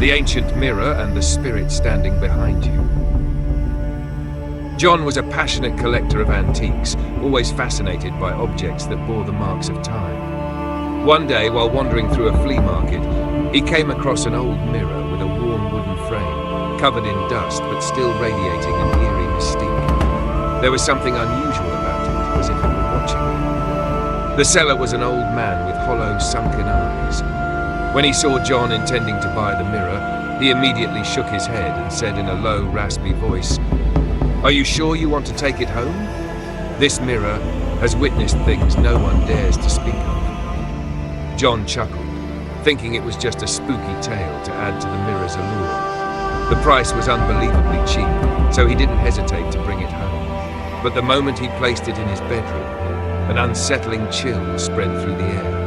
the ancient mirror and the spirit standing behind you. John was a passionate collector of antiques, always fascinated by objects that bore the marks of time. One day, while wandering through a flea market, he came across an old mirror with a worn wooden frame, covered in dust but still radiating an eerie mystique. There was something unusual about it, as if it were watching him. The seller was an old man with hollow, sunken eyes. When he saw John intending to buy the mirror, he immediately shook his head and said in a low, raspy voice, "Are you sure you want to take it home? This mirror has witnessed things no one dares to speak of." John chuckled, thinking it was just a spooky tale to add to the mirror's allure. The price was unbelievably cheap, so he didn't hesitate to bring it home. But the moment he placed it in his bedroom, an unsettling chill spread through the air.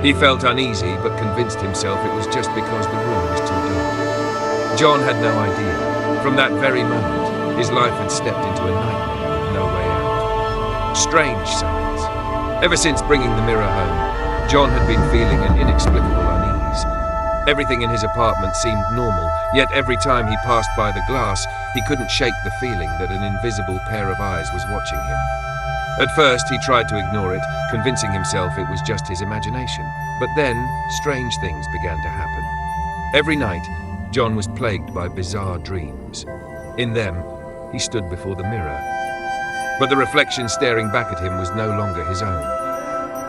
He felt uneasy, but convinced himself it was just because the room was too dark. John had no idea. From that very moment, his life had stepped into a nightmare with no way out. Strange signs. Ever since bringing the mirror home, John had been feeling an inexplicable unease. Everything in his apartment seemed normal, yet every time he passed by the glass, he couldn't shake the feeling that an invisible pair of eyes was watching him. At first, he tried to ignore it, convincing himself it was just his imagination. But then, strange things began to happen. Every night, John was plagued by bizarre dreams. In them, he stood before the mirror. But the reflection staring back at him was no longer his own.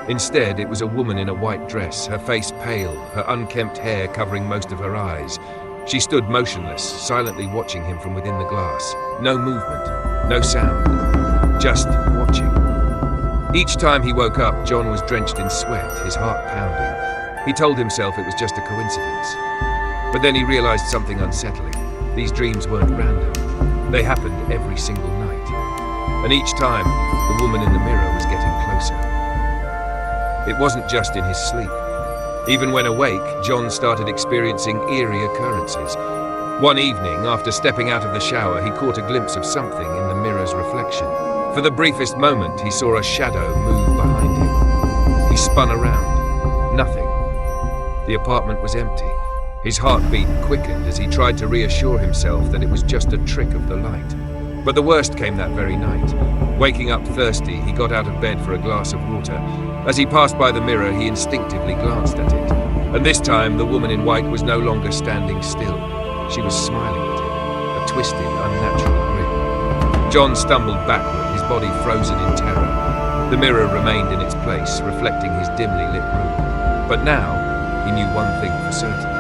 Instead, it was a woman in a white dress, her face pale, her unkempt hair covering most of her eyes. She stood motionless, silently watching him from within the glass. No movement, no sound, just watching. Each time he woke up, John was drenched in sweat, his heart pounding. He told himself it was just a coincidence. But then he realized something unsettling. These dreams weren't random. They happened every single night. And each time, the woman in the mirror was getting closer. It wasn't just in his sleep. Even when awake, John started experiencing eerie occurrences. One evening, after stepping out of the shower, he caught a glimpse of something in the mirror's reflection. For the briefest moment, he saw a shadow move behind him. He spun around. Nothing. The apartment was empty. His heartbeat quickened as he tried to reassure himself that it was just a trick of the light. But the worst came that very night. Waking up thirsty, he got out of bed for a glass of water. As he passed by the mirror, he instinctively glanced at it. And this time, the woman in white was no longer standing still. She was smiling at him, a twisted, unnatural grin. John stumbled backward, his body frozen in terror. The mirror remained in its place, reflecting his dimly lit room. But now, he knew one thing for certain.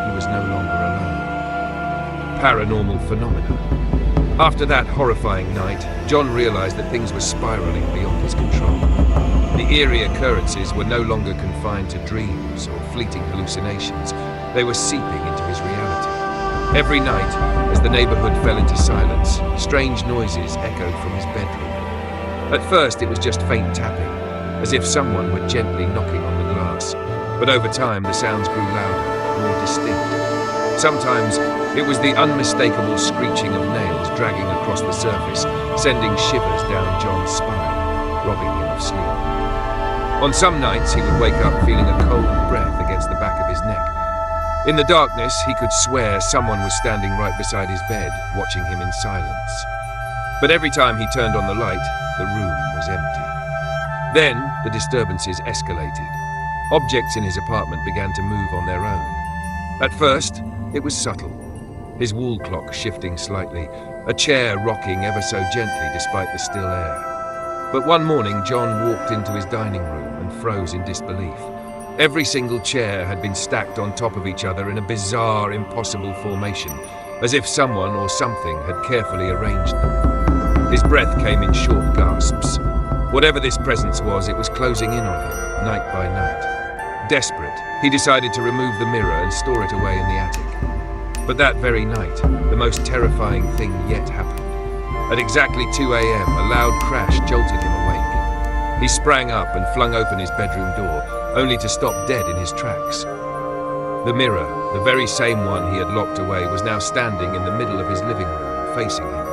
He was no longer alone. Paranormal phenomena. After that horrifying night, John realized that things were spiraling beyond his control. The eerie occurrences were no longer confined to dreams or fleeting hallucinations. They were seeping into his reality. Every night, as the neighborhood fell into silence, strange noises echoed from his bedroom. At first, it was just faint tapping, as if someone were gently knocking on the glass. But over time, the sounds grew louder, more distinct. Sometimes, it was the unmistakable screeching of nails dragging across the surface, sending shivers down John's spine, robbing him of sleep. On some nights, he would wake up feeling a cold breath against the back of his neck. In the darkness, he could swear someone was standing right beside his bed, watching him in silence. But every time he turned on the light, the room was empty. Then, the disturbances escalated. Objects in his apartment began to move on their own. At first, it was subtle. His wall clock shifting slightly, a chair rocking ever so gently despite the still air. But one morning, John walked into his dining room and froze in disbelief. Every single chair had been stacked on top of each other in a bizarre, impossible formation, as if someone or something had carefully arranged them. His breath came in short gasps. Whatever this presence was, it was closing in on him, night by night. Desperate, he decided to remove the mirror and store it away in the attic. But that very night, the most terrifying thing yet happened. At exactly 2 a.m., a loud crash jolted him awake. He sprang up and flung open his bedroom door, only to stop dead in his tracks. The mirror, the very same one he had locked away, was now standing in the middle of his living room, facing him.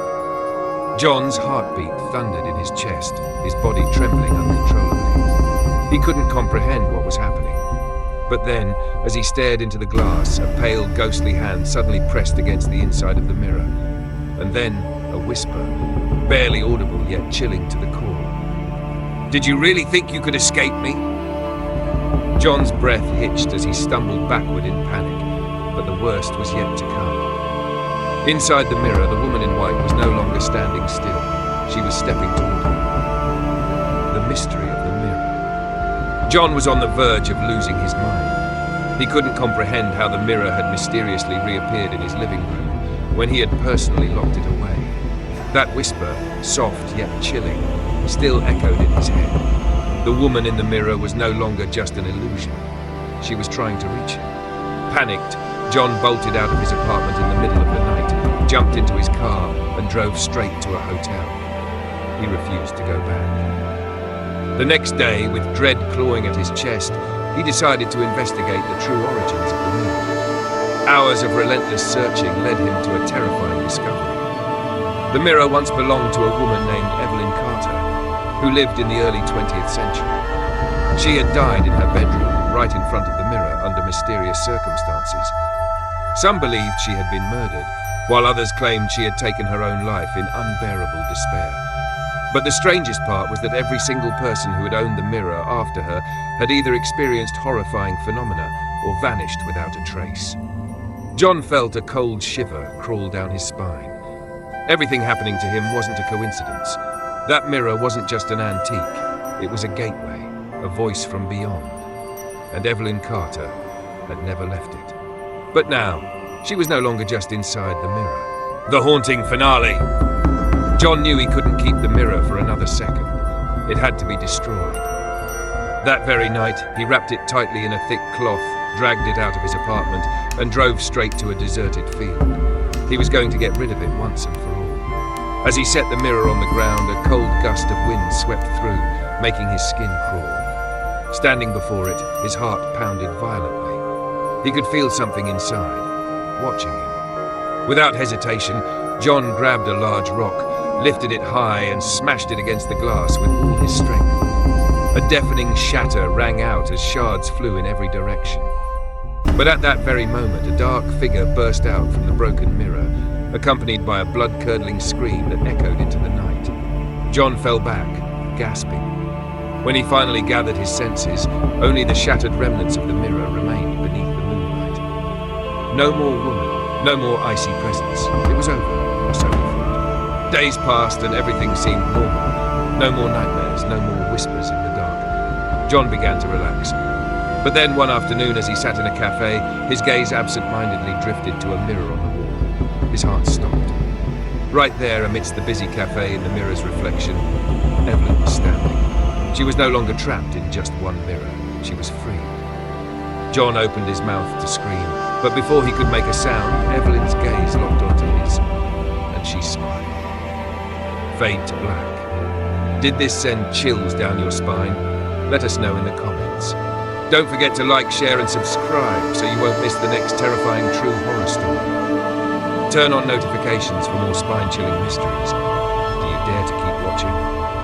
John's heartbeat thundered in his chest, his body trembling uncontrollably. He couldn't comprehend what was happening. But then, as he stared into the glass, a pale, ghostly hand suddenly pressed against the inside of the mirror. And then, a whisper, barely audible yet chilling to the core. "Did you really think you could escape me?" John's breath hitched as he stumbled backward in panic, but the worst was yet to come. Inside the mirror, the woman in white was no longer standing still. She was stepping toward him. The mystery of the mirror. John was on the verge of losing his mind. He couldn't comprehend how the mirror had mysteriously reappeared in his living room when he had personally locked it away. That whisper, soft yet chilling, still echoed in his head. The woman in the mirror was no longer just an illusion. She was trying to reach him. Panicked, John bolted out of his apartment in the middle of the night, jumped into his car, and drove straight to a hotel. He refused to go back. The next day, with dread clawing at his chest, he decided to investigate the true origins of the mirror. Hours of relentless searching led him to a terrifying discovery. The mirror once belonged to a woman named Evelyn Carter, who lived in the early 20th century. She had died in her bedroom, right in front of the mirror, under mysterious circumstances. Some believed she had been murdered, while others claimed she had taken her own life in unbearable despair. But the strangest part was that every single person who had owned the mirror after her had either experienced horrifying phenomena or vanished without a trace. John felt a cold shiver crawl down his spine. Everything happening to him wasn't a coincidence. That mirror wasn't just an antique. It was a gateway, a voice from beyond. And Evelyn Carter had never left it. But now, she was no longer just inside the mirror. The haunting finale! John knew he couldn't keep the mirror for another second. It had to be destroyed. That very night, he wrapped it tightly in a thick cloth, dragged it out of his apartment, and drove straight to a deserted field. He was going to get rid of it once and for all. As he set the mirror on the ground, a cold gust of wind swept through, making his skin crawl. Standing before it, his heart pounded violently. He could feel something inside, watching him. Without hesitation, John grabbed a large rock, lifted it high and smashed it against the glass with all his strength. A deafening shatter rang out as shards flew in every direction. But at that very moment, a dark figure burst out from the broken mirror, accompanied by a blood-curdling scream that echoed into the night. John fell back, gasping. When he finally gathered his senses, only the shattered remnants of the mirror remained beneath the moonlight. No more woman, no more icy presence. It was over, or so he thought. Days passed and everything seemed normal. No more nightmares, no more whispers in the dark. John began to relax. But then one afternoon, as he sat in a cafe, his gaze absent-mindedly drifted to a mirror on the wall. His heart stopped. Right there, amidst the busy cafe in the mirror's reflection, Evelyn was standing. She was no longer trapped in just one mirror. She was free. John opened his mouth to scream, but before he could make a sound, Evelyn's gaze locked onto his, and she smiled. Fade to black. Did this send chills down your spine? Let us know in the comments. Don't forget to like, share and subscribe so you won't miss the next terrifying true horror story. Turn on notifications for more spine-chilling mysteries. Do you dare to keep watching?